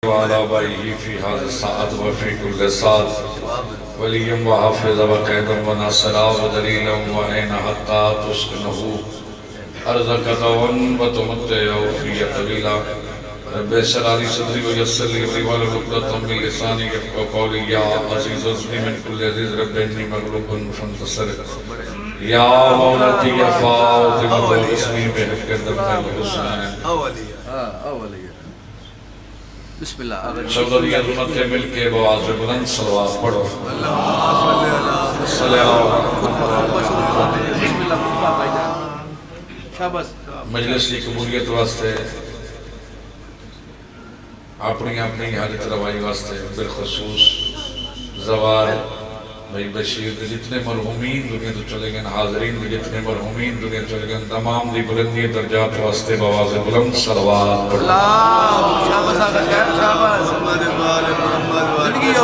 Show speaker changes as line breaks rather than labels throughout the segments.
وعلى آبائه في هذا الساعة وفي كل ساعة وليا وحافظا وقيدا وناصرا ودليلا وعينا حتى تسكنه أرضك دوًا وتمتعه فيه طويلا رب اشرح لي صدري ويسر لي أمري واحلل عقدة من لساني يفقهوا قولي يا عزيز اغفر من كل عزيز رب إني مغلوب فانتصر يا مولتي يا فاطمة اسمي بحق دم الحسين
اولیا بسم اللہ
شغلی عظمت کے مل کے بواز بلند صلوات پڑھو صلی اللہ مجلس کی قبولیت واسطے اپنی حاجت روائی واسطے بالخصوص زوار بھائی بشیر دے جتنے مرحومین دنیا تو چلے گئے حاضرین دے جتنے مرحومین دنیا چلے گئے تمام دی بلندی درجات واسطے بواز بلند صلوات پڑھو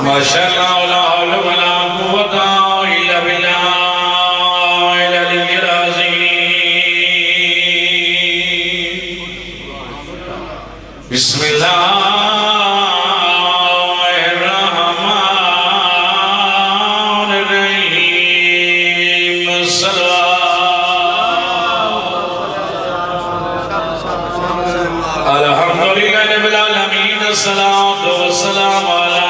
ماشاءاللہ ولا حول ولا قوة الا باللہ العلی العظیم بسم اللہ الصلاة والسلام على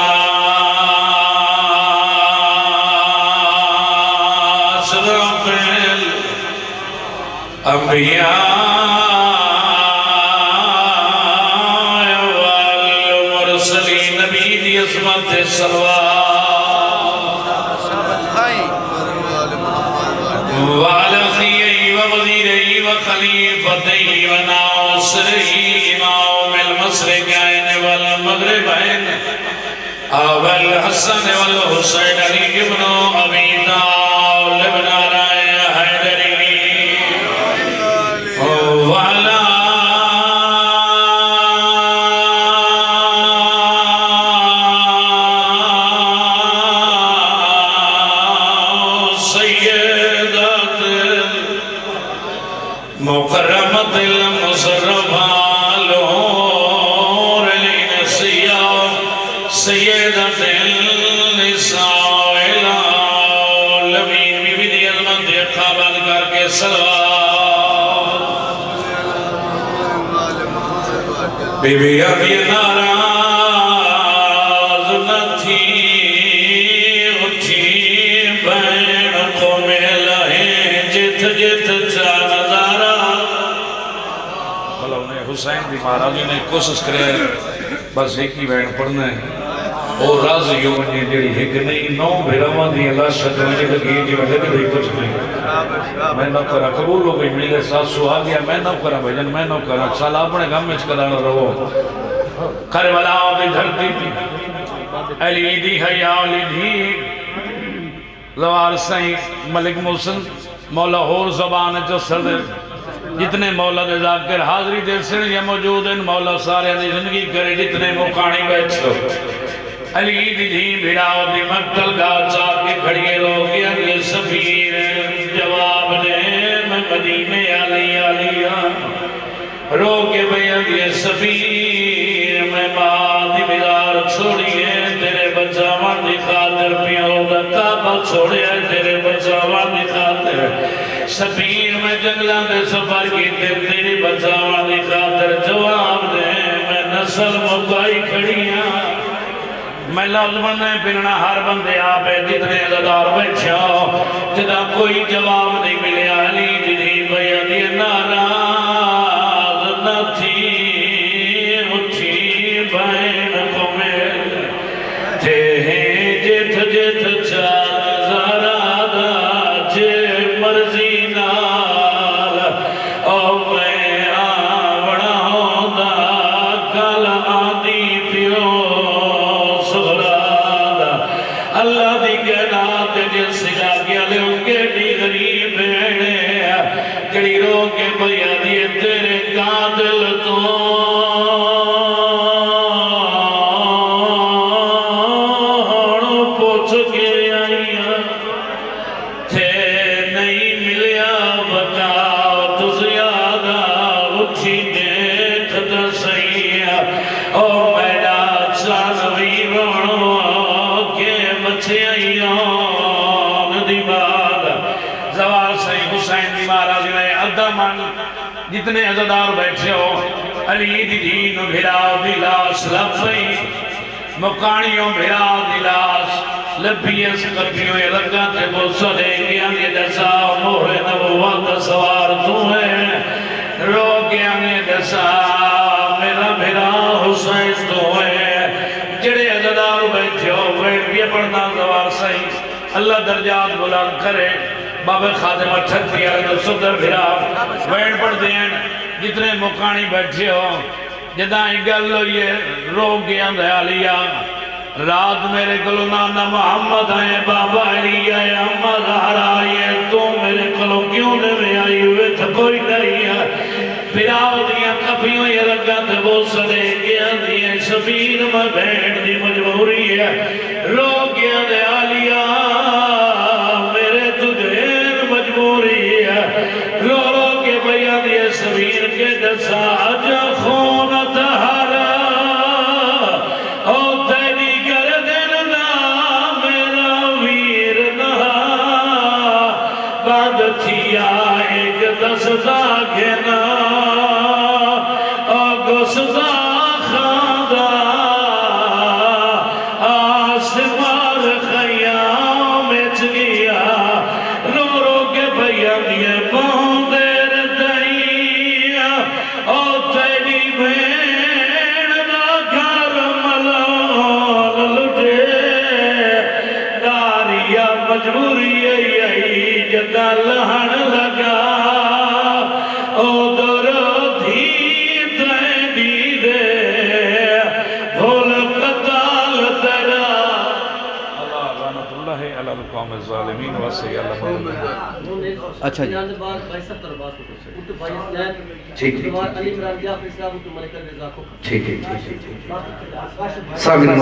أشرف الأنبياء والمرسلين نبي دي عصمت الصلوات وعلى خيره ووزيره وخليفته وناصره إمام المشرقين والمغربين أبا الحسن والحسين علي بن أبي طالب بن علي حيدري وعلى سيدات المكرمة المشرفة سيدة النساء العالمين ببدي المنطقة بلغر کے سلوات بی بی ابھی ناراض نہ تھی اٹھی بین کو ملا ہے جت جت چا نظارہ بھلا انہیں حسین بھی مہاراجی نے کوشش کرے بس ایک ہی بین پڑھنا ہے اور راضی ہو منجھے جڑی ایک نہیں نو بھیراوان دی اللہ شد منجھے لگی جی میں لگی دی کچھ نہیں میں نو کرا قبول ہو گئی ملے ساتھ سو آگیا میں نو کرا بھجن میں نو کرا سال اپنے غم میں چکرانا رہو کربلا دی دھرتی تھی علی دی حیاء علی دی زوار سائیں ملک محسن مولا اور زبان جسر دے جتنے مولا دے ذاکر حاضری دے سن یا موجود ہیں مولا سارے دی زندگی کرے جتنے مقانی بیٹھو علی دی دھی بھیڑاؤ دی مقتل گا چاہ کے کھڑیے رو گیا یہ سفیر جواب دے میں مدینے علی علیہ رو کے بیان یہ سفیر میں بعد مدار چھوڑیے تیرے بچاوان دی خاطر پیوں دا کعبہ چھوڑیا تیرے بچاوان دی خاطر سفیر میں جنگلہ دے سفر کی تیری بچاوان دی خاطر جواب دے میں نسل مقائی کھڑیاں میں لفظ بننے پھرنا ہر بندے آپے جتنے عزدار بیٹھے ہو جدا کوئی جواب نہیں ملے علی دی بھیا دی ناراض نہ تھی اٹھی بین کو مل جے جت جت چار زرادہ جے مرضی نال او میں آوڑا ہوندہ کل آدھی پیو اللہ دی گناہ جس گا گیا لے ان کے دی غریب بیڑے کڑی رو کے بھیا دیئے تیرے قاتل تو جتنے عزدار بیٹھے ہو علی دی دین بھرا دلاس لبئی مکانیوں بھرا دلاس لبیس کبھیوں لگا تے بوسا دے گیا نے دسا مہر نبوت سوار تو ہے رو گیا نے دسا میرا بھرا حسین تو ہے جڑے عزدار بیٹھے ہو ویٹ بھی پڑھنا دوار صحیح اللہ درجات بلند کرے بابے خادم اٹھک دیا تو صدر بھرا ویٹ پڑھ دیں جتنے مکانی بیٹھے ہو جداں گل یہ رو گیا دے علیہ رات میرے کلو نانا محمد آئے بابا علی آئے اما زہرا آئے تو میرے کلو کیوں نے میں آئی ہوئے تھا کوئی نہیں ہے پھراؤ دیا کبھیوں یہ لگا تھے وہ سدے گیا دیئے سبیر میں بیٹھ دی مجبوری ہے رو گیا دے علیہ میرے تجھے مجبوری ہے رو رو کے بھیا دیئے سبیر کے دسا جا خون تہارا دستا گھنا گستا خاندہ آسمار خیام اچ گیا رو رو کے بھیا دیے باندر دائیا او تیری بین دا گھر ملال لٹے داریا مجبوری یہی جدا لہن لگا
اچھا جی
ٹھیک ہے